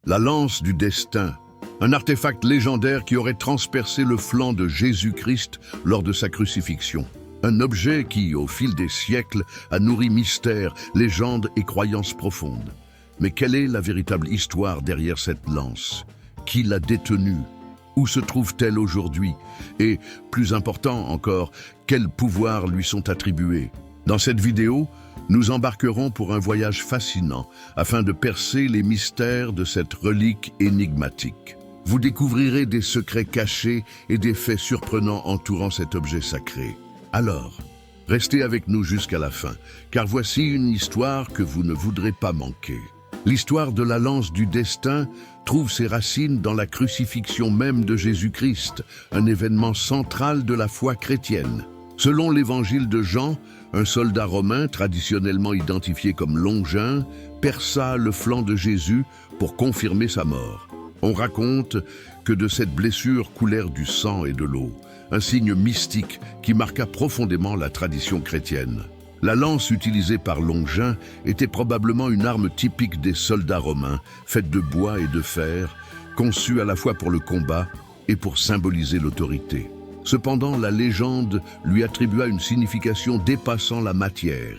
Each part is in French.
La lance du destin, un artefact légendaire qui aurait transpercé le flanc de Jésus-Christ lors de sa crucifixion. Un objet qui, au fil des siècles, a nourri mystères, légendes et croyances profondes. Mais quelle est la véritable histoire derrière cette lance? Qui l'a détenue? Où se trouve-t-elle aujourd'hui? Et, plus important encore, quels pouvoirs lui sont attribués? Dans cette vidéo, nous embarquerons pour un voyage fascinant afin de percer les mystères de cette relique énigmatique. Vous découvrirez des secrets cachés et des faits surprenants entourant cet objet sacré. Alors, restez avec nous jusqu'à la fin, car voici une histoire que vous ne voudrez pas manquer. L'histoire de la lance du destin trouve ses racines dans la crucifixion même de Jésus-Christ, un événement central de la foi chrétienne. Selon l'évangile de Jean, un soldat romain, traditionnellement identifié comme Longin, perça le flanc de Jésus pour confirmer sa mort. On raconte que de cette blessure coulèrent du sang et de l'eau, un signe mystique qui marqua profondément la tradition chrétienne. La lance utilisée par Longin était probablement une arme typique des soldats romains, faite de bois et de fer, conçue à la fois pour le combat et pour symboliser l'autorité. Cependant, la légende lui attribua une signification dépassant la matière.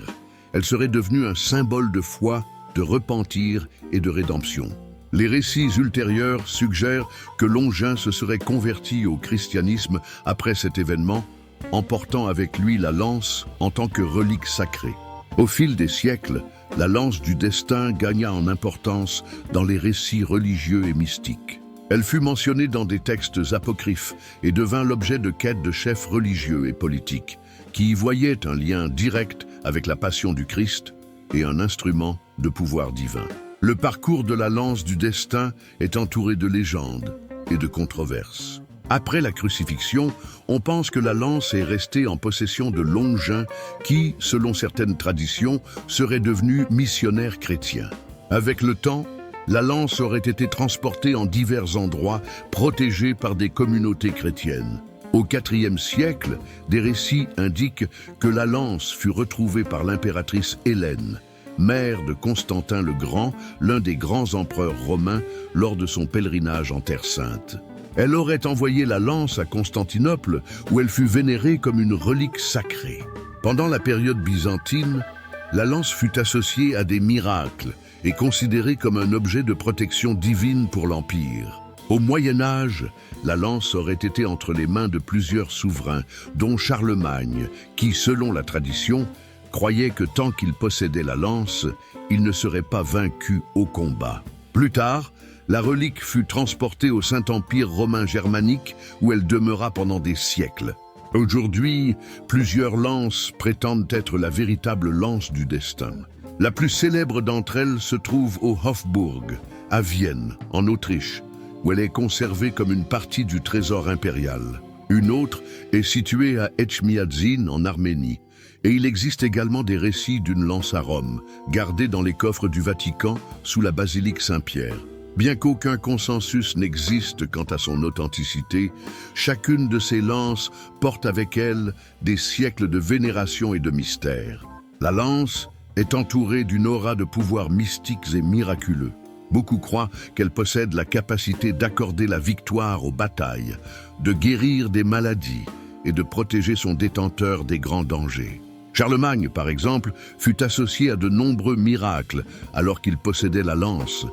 Elle serait devenue un symbole de foi, de repentir et de rédemption. Les récits ultérieurs suggèrent que Longin se serait converti au christianisme après cet événement, emportant avec lui la lance en tant que relique sacrée. Au fil des siècles, la lance du destin gagna en importance dans les récits religieux et mystiques. Elle fut mentionnée dans des textes apocryphes et devint l'objet de quêtes de chefs religieux et politiques, qui y voyaient un lien direct avec la passion du Christ et un instrument de pouvoir divin. Le parcours de la lance du destin est entouré de légendes et de controverses. Après la crucifixion, on pense que la lance est restée en possession de Longin qui, selon certaines traditions, serait devenu missionnaire chrétien. Avec le temps, la lance aurait été transportée en divers endroits, protégée par des communautés chrétiennes. Au IVe siècle, des récits indiquent que la lance fut retrouvée par l'impératrice Hélène, mère de Constantin le Grand, l'un des grands empereurs romains, lors de son pèlerinage en Terre Sainte. Elle aurait envoyé la lance à Constantinople, où elle fut vénérée comme une relique sacrée. Pendant la période byzantine, la lance fut associée à des miracles et considérée comme un objet de protection divine pour l'Empire. Au Moyen Âge, la lance aurait été entre les mains de plusieurs souverains, dont Charlemagne, qui, selon la tradition, croyait que tant qu'il possédait la lance, il ne serait pas vaincu au combat. Plus tard, la relique fut transportée au Saint-Empire romain germanique où elle demeura pendant des siècles. Aujourd'hui, plusieurs lances prétendent être la véritable lance du destin. La plus célèbre d'entre elles se trouve au Hofburg, à Vienne, en Autriche, où elle est conservée comme une partie du trésor impérial. Une autre est située à Etchmiadzin, en Arménie. Et il existe également des récits d'une lance à Rome, gardée dans les coffres du Vatican sous la basilique Saint-Pierre. Bien qu'aucun consensus n'existe quant à son authenticité, chacune de ces lances porte avec elle des siècles de vénération et de mystère. La lance est entourée d'une aura de pouvoirs mystiques et miraculeux. Beaucoup croient qu'elle possède la capacité d'accorder la victoire aux batailles, de guérir des maladies et de protéger son détenteur des grands dangers. Charlemagne, par exemple, fut associé à de nombreux miracles alors qu'il possédait la lance,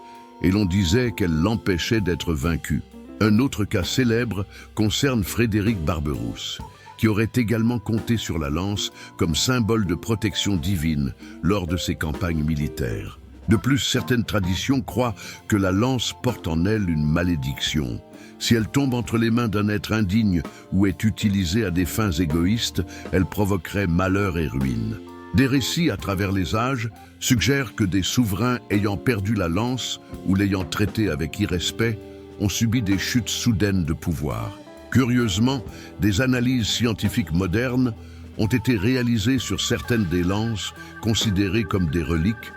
et l'on disait qu'elle l'empêchait d'être vaincu. Un autre cas célèbre concerne Frédéric Barberousse, qui aurait également compté sur la lance comme symbole de protection divine lors de ses campagnes militaires. De plus, certaines traditions croient que la lance porte en elle une malédiction. Si elle tombe entre les mains d'un être indigne ou est utilisée à des fins égoïstes, elle provoquerait malheur et ruine. Des récits à travers les âges suggèrent que des souverains ayant perdu la lance ou l'ayant traitée avec irrespect ont subi des chutes soudaines de pouvoir. Curieusement, des analyses scientifiques modernes ont été réalisées sur certaines des lances considérées comme des reliques,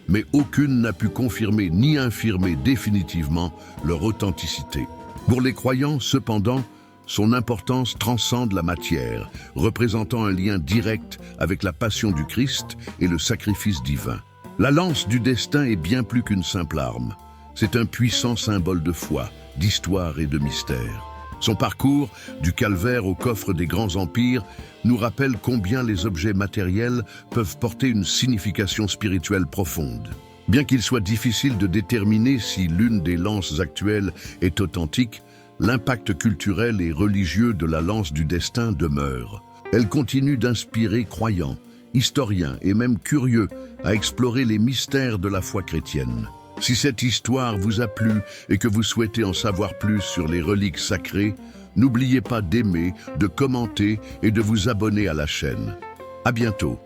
mais aucune n'a pu confirmer ni infirmer définitivement leur authenticité. Pour les croyants, cependant, son importance transcende la matière, représentant un lien direct avec la passion du Christ et le sacrifice divin. La lance du destin est bien plus qu'une simple arme. C'est un puissant symbole de foi, d'histoire et de mystère. Son parcours, du calvaire au coffre des grands empires, nous rappelle combien les objets matériels peuvent porter une signification spirituelle profonde. Bien qu'il soit difficile de déterminer si l'une des lances actuelles est authentique, l'impact culturel et religieux de la lance du destin demeure. Elle continue d'inspirer croyants, historiens et même curieux à explorer les mystères de la foi chrétienne. Si cette histoire vous a plu et que vous souhaitez en savoir plus sur les reliques sacrées, n'oubliez pas d'aimer, de commenter et de vous abonner à la chaîne. À bientôt.